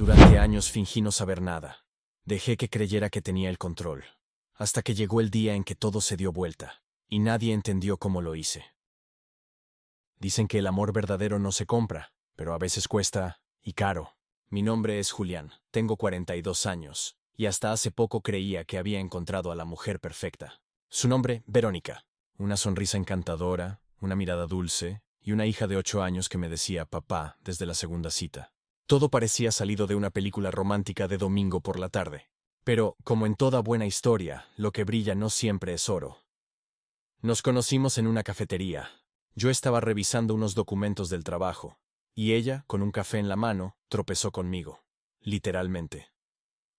Durante años fingí no saber nada. Dejé que creyera que tenía el control. Hasta que llegó el día en que todo se dio vuelta, y nadie entendió cómo lo hice. Dicen que el amor verdadero no se compra, pero a veces cuesta, y caro. Mi nombre es Julián, tengo 42 años, y hasta hace poco creía que había encontrado a la mujer perfecta. Su nombre, Verónica. Una sonrisa encantadora, una mirada dulce, y una hija de 8 años que me decía papá desde la segunda cita. Todo parecía salido de una película romántica de domingo por la tarde. Pero, como en toda buena historia, lo que brilla no siempre es oro. Nos conocimos en una cafetería. Yo estaba revisando unos documentos del trabajo, y ella, con un café en la mano, tropezó conmigo. Literalmente.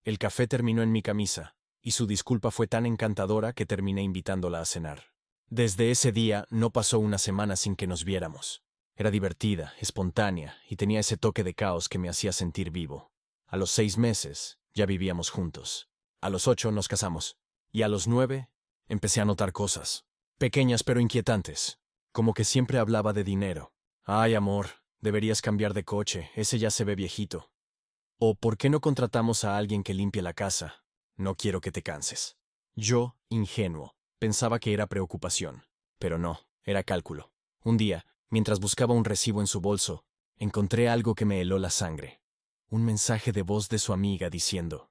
El café terminó en mi camisa, y su disculpa fue tan encantadora que terminé invitándola a cenar. Desde ese día no pasó una semana sin que nos viéramos. Era divertida, espontánea, y tenía ese toque de caos que me hacía sentir vivo. A los 6 meses, ya vivíamos juntos. A los 8 nos casamos. Y a los 9, empecé a notar cosas. Pequeñas pero inquietantes. Como que siempre hablaba de dinero. Ay, amor, deberías cambiar de coche, ese ya se ve viejito. O ¿por qué no contratamos a alguien que limpie la casa? No quiero que te canses. Yo, ingenuo, pensaba que era preocupación. Pero no, era cálculo. Un día, mientras buscaba un recibo en su bolso, encontré algo que me heló la sangre. Un mensaje de voz de su amiga diciendo: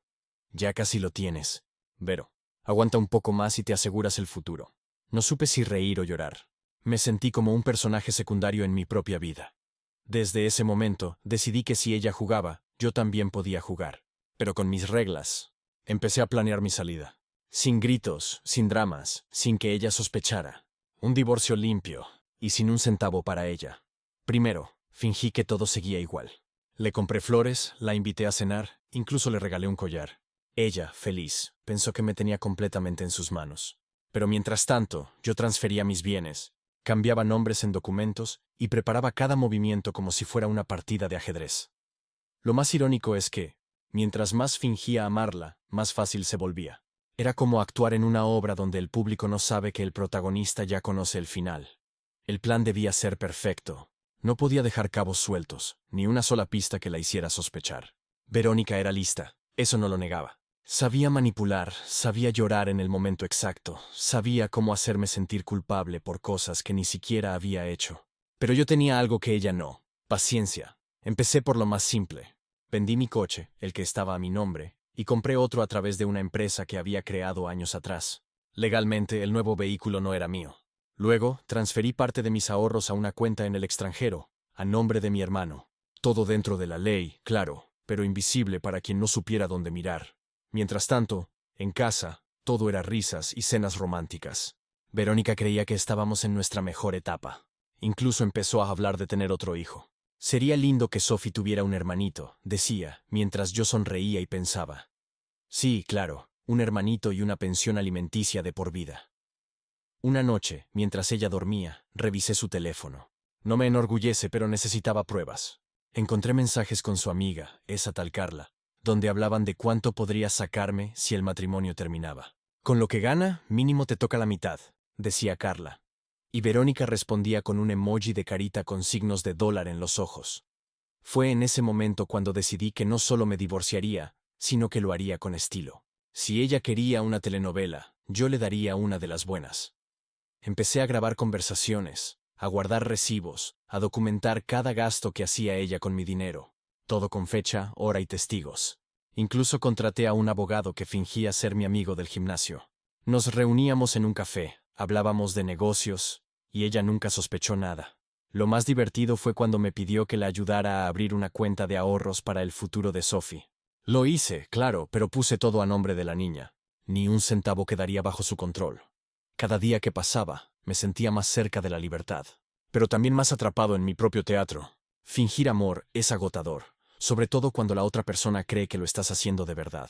ya casi lo tienes, Vero. Aguanta un poco más y te aseguras el futuro. No supe si reír o llorar. Me sentí como un personaje secundario en mi propia vida. Desde ese momento, decidí que si ella jugaba, yo también podía jugar. Pero con mis reglas. Empecé a planear mi salida. Sin gritos, sin dramas, sin que ella sospechara. Un divorcio limpio, y sin un centavo para ella. Primero, fingí que todo seguía igual. Le compré flores, la invité a cenar, incluso le regalé un collar. Ella, feliz, pensó que me tenía completamente en sus manos. Pero mientras tanto, yo transfería mis bienes, cambiaba nombres en documentos y preparaba cada movimiento como si fuera una partida de ajedrez. Lo más irónico es que, mientras más fingía amarla, más fácil se volvía. Era como actuar en una obra donde el público no sabe que el protagonista ya conoce el final. El plan debía ser perfecto. No podía dejar cabos sueltos, ni una sola pista que la hiciera sospechar. Verónica era lista, eso no lo negaba. Sabía manipular, sabía llorar en el momento exacto, sabía cómo hacerme sentir culpable por cosas que ni siquiera había hecho. Pero yo tenía algo que ella no: paciencia. Empecé por lo más simple. Vendí mi coche, el que estaba a mi nombre, y compré otro a través de una empresa que había creado años atrás. Legalmente, el nuevo vehículo no era mío. Luego, transferí parte de mis ahorros a una cuenta en el extranjero, a nombre de mi hermano. Todo dentro de la ley, claro, pero invisible para quien no supiera dónde mirar. Mientras tanto, en casa, todo era risas y cenas románticas. Verónica creía que estábamos en nuestra mejor etapa. Incluso empezó a hablar de tener otro hijo. Sería lindo que Sophie tuviera un hermanito, decía, mientras yo sonreía y pensaba. Sí, claro, un hermanito y una pensión alimenticia de por vida. Una noche, mientras ella dormía, revisé su teléfono. No me enorgullece, pero necesitaba pruebas. Encontré mensajes con su amiga, esa tal Carla, donde hablaban de cuánto podría sacarme si el matrimonio terminaba. Con lo que gana, mínimo te toca la mitad, decía Carla. Y Verónica respondía con un emoji de carita con signos de dólar en los ojos. Fue en ese momento cuando decidí que no solo me divorciaría, sino que lo haría con estilo. Si ella quería una telenovela, yo le daría una de las buenas. Empecé a grabar conversaciones, a guardar recibos, a documentar cada gasto que hacía ella con mi dinero. Todo con fecha, hora y testigos. Incluso contraté a un abogado que fingía ser mi amigo del gimnasio. Nos reuníamos en un café, hablábamos de negocios, y ella nunca sospechó nada. Lo más divertido fue cuando me pidió que la ayudara a abrir una cuenta de ahorros para el futuro de Sophie. Lo hice, claro, pero puse todo a nombre de la niña. Ni un centavo quedaría bajo su control. Cada día que pasaba, me sentía más cerca de la libertad, pero también más atrapado en mi propio teatro. Fingir amor es agotador, sobre todo cuando la otra persona cree que lo estás haciendo de verdad.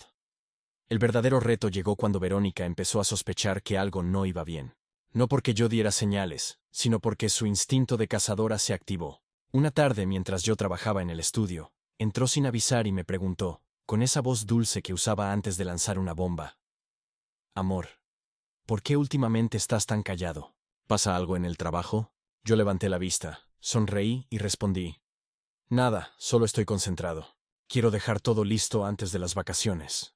El verdadero reto llegó cuando Verónica empezó a sospechar que algo no iba bien. No porque yo diera señales, sino porque su instinto de cazadora se activó. Una tarde, mientras yo trabajaba en el estudio, entró sin avisar y me preguntó, con esa voz dulce que usaba antes de lanzar una bomba: amor, ¿por qué últimamente estás tan callado? ¿Pasa algo en el trabajo? Yo levanté la vista, sonreí y respondí: nada, solo estoy concentrado. Quiero dejar todo listo antes de las vacaciones.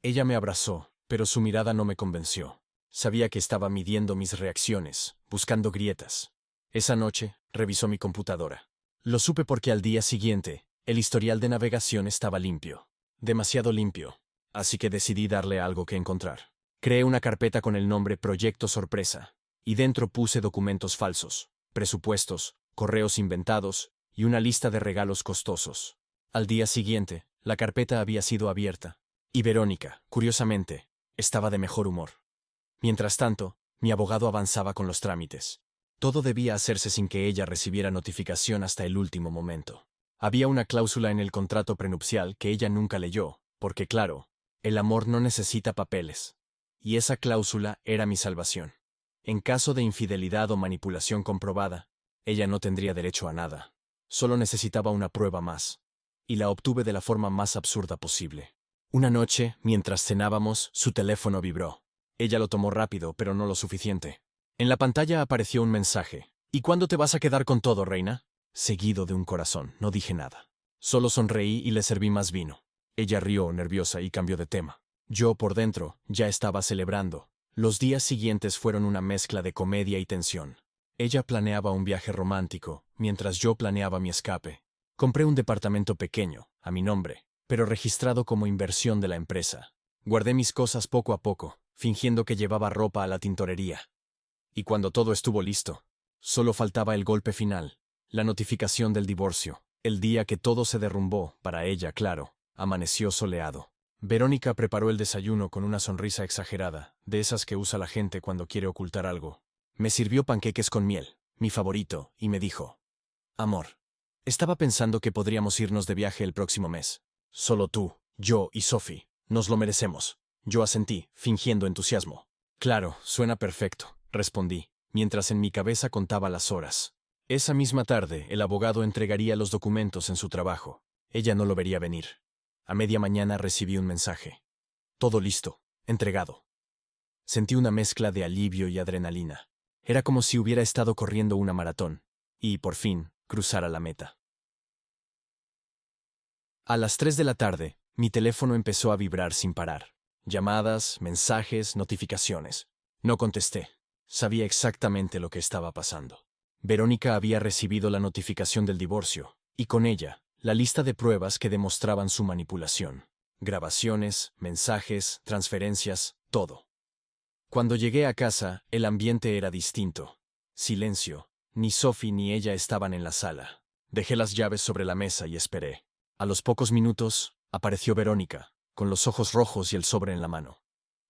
Ella me abrazó, pero su mirada no me convenció. Sabía que estaba midiendo mis reacciones, buscando grietas. Esa noche, revisó mi computadora. Lo supe porque al día siguiente, el historial de navegación estaba limpio. Demasiado limpio. Así que decidí darle algo que encontrar. Creé una carpeta con el nombre Proyecto Sorpresa, y dentro puse documentos falsos, presupuestos, correos inventados y una lista de regalos costosos. Al día siguiente, la carpeta había sido abierta, y Verónica, curiosamente, estaba de mejor humor. Mientras tanto, mi abogado avanzaba con los trámites. Todo debía hacerse sin que ella recibiera notificación hasta el último momento. Había una cláusula en el contrato prenupcial que ella nunca leyó, porque claro, el amor no necesita papeles. Y esa cláusula era mi salvación. En caso de infidelidad o manipulación comprobada, ella no tendría derecho a nada. Solo necesitaba una prueba más. Y la obtuve de la forma más absurda posible. Una noche, mientras cenábamos, su teléfono vibró. Ella lo tomó rápido, pero no lo suficiente. En la pantalla apareció un mensaje. ¿Y cuándo te vas a quedar con todo, reina? Seguido de un corazón. No dije nada. Solo sonreí y le serví más vino. Ella rió, nerviosa, y cambió de tema. Yo, por dentro, ya estaba celebrando. Los días siguientes fueron una mezcla de comedia y tensión. Ella planeaba un viaje romántico, mientras yo planeaba mi escape. Compré un departamento pequeño, a mi nombre, pero registrado como inversión de la empresa. Guardé mis cosas poco a poco, fingiendo que llevaba ropa a la tintorería. Y cuando todo estuvo listo, solo faltaba el golpe final, la notificación del divorcio. El día que todo se derrumbó, para ella, claro, amaneció soleado. Verónica preparó el desayuno con una sonrisa exagerada, de esas que usa la gente cuando quiere ocultar algo. Me sirvió panqueques con miel, mi favorito, y me dijo: Amor, estaba pensando que podríamos irnos de viaje el próximo mes. Solo tú, yo y Sophie. Nos lo merecemos. Yo asentí, fingiendo entusiasmo. Claro, suena perfecto, respondí, mientras en mi cabeza contaba las horas. Esa misma tarde, el abogado entregaría los documentos en su trabajo. Ella no lo vería venir. A media mañana recibí un mensaje. Todo listo, entregado. Sentí una mezcla de alivio y adrenalina. Era como si hubiera estado corriendo una maratón. Y, por fin, cruzara la meta. A las 3 de la tarde, mi teléfono empezó a vibrar sin parar. Llamadas, mensajes, notificaciones. No contesté. Sabía exactamente lo que estaba pasando. Verónica había recibido la notificación del divorcio, y con ella, la lista de pruebas que demostraban su manipulación. Grabaciones, mensajes, transferencias, todo. Cuando llegué a casa, el ambiente era distinto. Silencio. Ni Sophie ni ella estaban en la sala. Dejé las llaves sobre la mesa y esperé. A los pocos minutos, apareció Verónica, con los ojos rojos y el sobre en la mano.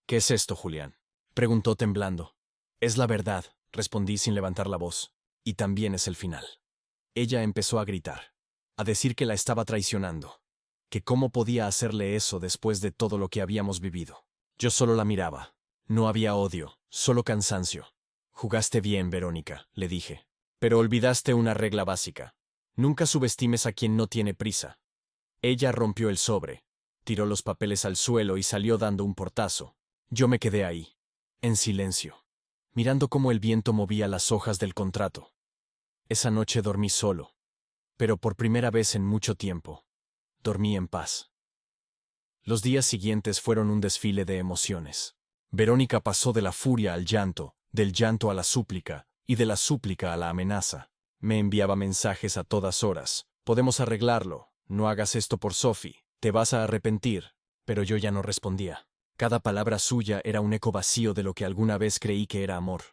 ¿Qué es esto, Julián?, preguntó temblando. Es la verdad, respondí sin levantar la voz. Y también es el final. Ella empezó a gritar, a decir que la estaba traicionando, que cómo podía hacerle eso después de todo lo que habíamos vivido. Yo solo la miraba. No había odio, solo cansancio. Jugaste bien, Verónica, le dije. Pero olvidaste una regla básica. Nunca subestimes a quien no tiene prisa. Ella rompió el sobre, tiró los papeles al suelo y salió dando un portazo. Yo me quedé ahí, en silencio, mirando cómo el viento movía las hojas del contrato. Esa noche dormí solo, pero por primera vez en mucho tiempo, dormí en paz. Los días siguientes fueron un desfile de emociones. Verónica pasó de la furia al llanto, del llanto a la súplica, y de la súplica a la amenaza. Me enviaba mensajes a todas horas. Podemos arreglarlo. No hagas esto por Sophie. Te vas a arrepentir. Pero yo ya no respondía. Cada palabra suya era un eco vacío de lo que alguna vez creí que era amor.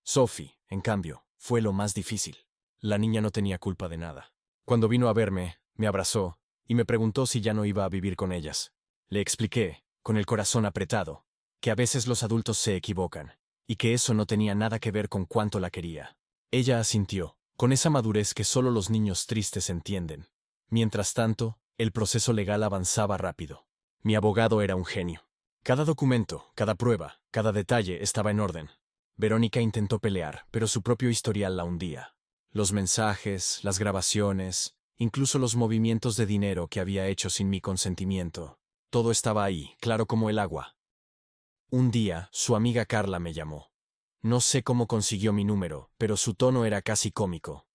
Sophie, en cambio, fue lo más difícil. La niña no tenía culpa de nada. Cuando vino a verme, me abrazó y me preguntó si ya no iba a vivir con ellas. Le expliqué, con el corazón apretado, que a veces los adultos se equivocan, y que eso no tenía nada que ver con cuánto la quería. Ella asintió, con esa madurez que solo los niños tristes entienden. Mientras tanto, el proceso legal avanzaba rápido. Mi abogado era un genio. Cada documento, cada prueba, cada detalle estaba en orden. Verónica intentó pelear, pero su propio historial la hundía. Los mensajes, las grabaciones, incluso los movimientos de dinero que había hecho sin mi consentimiento. Todo estaba ahí, claro como el agua. Un día, su amiga Carla me llamó. No sé cómo consiguió mi número, pero su tono era casi cómico.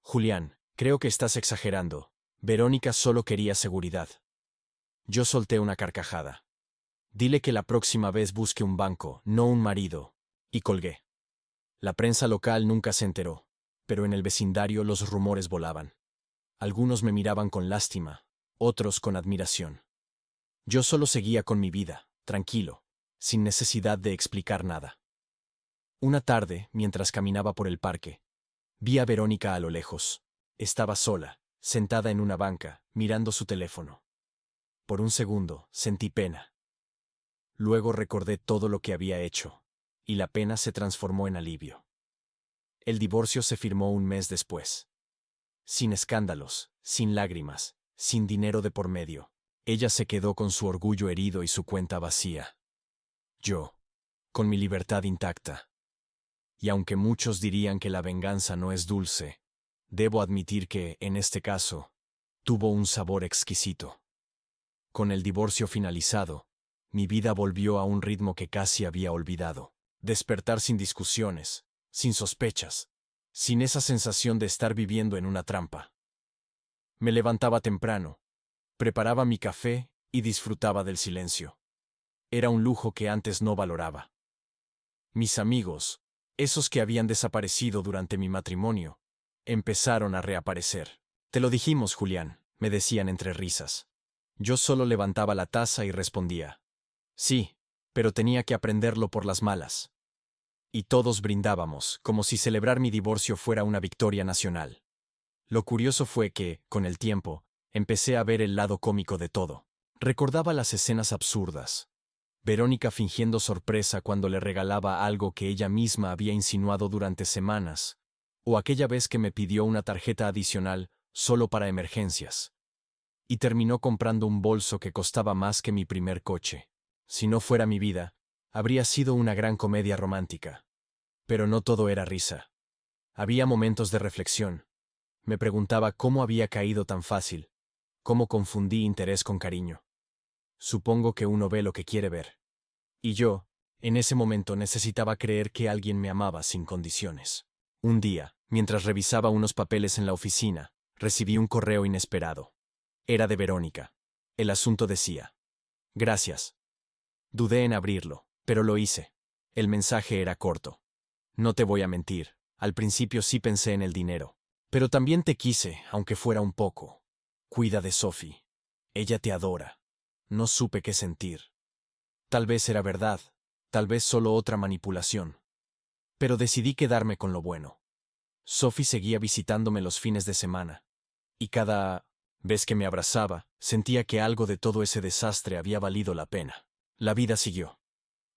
Julián, creo que estás exagerando. Verónica solo quería seguridad. Yo solté una carcajada. Dile que la próxima vez busque un banco, no un marido. Y colgué. La prensa local nunca se enteró, pero en el vecindario los rumores volaban. Algunos me miraban con lástima, otros con admiración. Yo solo seguía con mi vida, tranquilo, sin necesidad de explicar nada. Una tarde, mientras caminaba por el parque, vi a Verónica a lo lejos. Estaba sola, sentada en una banca, mirando su teléfono. Por un segundo, sentí pena. Luego recordé todo lo que había hecho, y la pena se transformó en alivio. El divorcio se firmó un mes después. Sin escándalos, sin lágrimas, sin dinero de por medio. Ella se quedó con su orgullo herido y su cuenta vacía. Yo, con mi libertad intacta. Y aunque muchos dirían que la venganza no es dulce, debo admitir que, en este caso, tuvo un sabor exquisito. Con el divorcio finalizado, mi vida volvió a un ritmo que casi había olvidado. Despertar sin discusiones, sin sospechas, sin esa sensación de estar viviendo en una trampa. Me levantaba temprano, preparaba mi café y disfrutaba del silencio. Era un lujo que antes no valoraba. Mis amigos, esos que habían desaparecido durante mi matrimonio, empezaron a reaparecer. Te lo dijimos, Julián, me decían entre risas. Yo solo levantaba la taza y respondía. Sí, pero tenía que aprenderlo por las malas. Y todos brindábamos, como si celebrar mi divorcio fuera una victoria nacional. Lo curioso fue que, con el tiempo, empecé a ver el lado cómico de todo. Recordaba las escenas absurdas. Verónica fingiendo sorpresa cuando le regalaba algo que ella misma había insinuado durante semanas, o aquella vez que me pidió una tarjeta adicional solo para emergencias. Y terminó comprando un bolso que costaba más que mi primer coche. Si no fuera mi vida, habría sido una gran comedia romántica. Pero no todo era risa. Había momentos de reflexión. Me preguntaba cómo había caído tan fácil, cómo confundí interés con cariño. Supongo que uno ve lo que quiere ver. Y yo, en ese momento necesitaba creer que alguien me amaba sin condiciones. Un día, mientras revisaba unos papeles en la oficina, recibí un correo inesperado. Era de Verónica. El asunto decía: Gracias. Dudé en abrirlo, pero lo hice. El mensaje era corto. No te voy a mentir, al principio sí pensé en el dinero. Pero también te quise, aunque fuera un poco. Cuida de Sophie. Ella te adora. No supe qué sentir. Tal vez era verdad, tal vez solo otra manipulación. Pero decidí quedarme con lo bueno. Sophie seguía visitándome los fines de semana. Y cada vez que me abrazaba, sentía que algo de todo ese desastre había valido la pena. La vida siguió.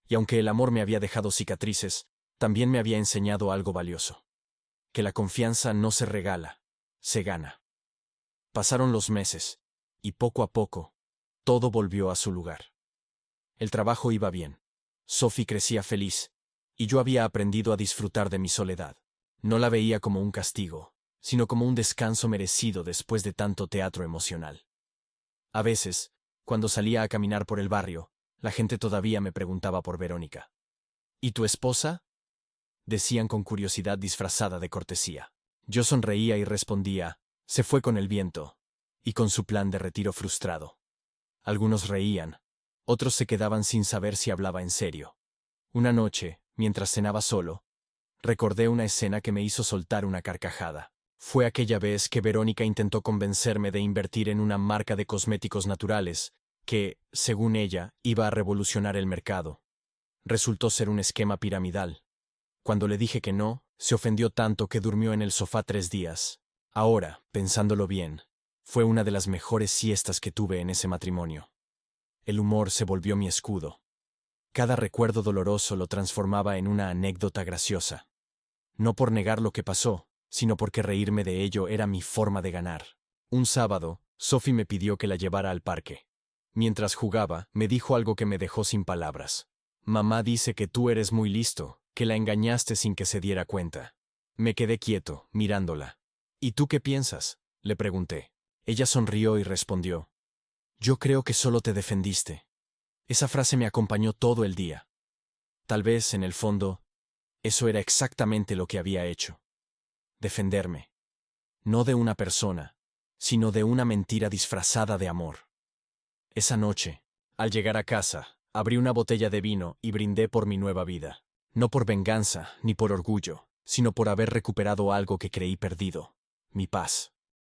Y aunque el amor me había dejado cicatrices, también me había enseñado algo valioso. Que la confianza no se regala, se gana. Pasaron los meses, y poco a poco, todo volvió a su lugar. El trabajo iba bien. Sophie crecía feliz, y yo había aprendido a disfrutar de mi soledad. No la veía como un castigo, sino como un descanso merecido después de tanto teatro emocional. A veces, cuando salía a caminar por el barrio, la gente todavía me preguntaba por Verónica. ¿Y tu esposa?, decían con curiosidad disfrazada de cortesía. Yo sonreía y respondía: se fue con el viento, y con su plan de retiro frustrado. Algunos reían, otros se quedaban sin saber si hablaba en serio. Una noche, mientras cenaba solo, recordé una escena que me hizo soltar una carcajada. Fue aquella vez que Verónica intentó convencerme de invertir en una marca de cosméticos naturales que, según ella, iba a revolucionar el mercado. Resultó ser un esquema piramidal. Cuando le dije que no, se ofendió tanto que durmió en el sofá 3 días. Ahora, pensándolo bien, fue una de las mejores siestas que tuve en ese matrimonio. El humor se volvió mi escudo. Cada recuerdo doloroso lo transformaba en una anécdota graciosa. No por negar lo que pasó, sino porque reírme de ello era mi forma de ganar. Un sábado, Sophie me pidió que la llevara al parque. Mientras jugaba, me dijo algo que me dejó sin palabras. Mamá dice que tú eres muy listo, que la engañaste sin que se diera cuenta. Me quedé quieto, mirándola. ¿Y tú qué piensas?, le pregunté. Ella sonrió y respondió: yo creo que solo te defendiste. Esa frase me acompañó todo el día. Tal vez, en el fondo, eso era exactamente lo que había hecho. Defenderme. No de una persona, sino de una mentira disfrazada de amor. Esa noche, al llegar a casa, abrí una botella de vino y brindé por mi nueva vida. No por venganza ni por orgullo, sino por haber recuperado algo que creí perdido: mi paz.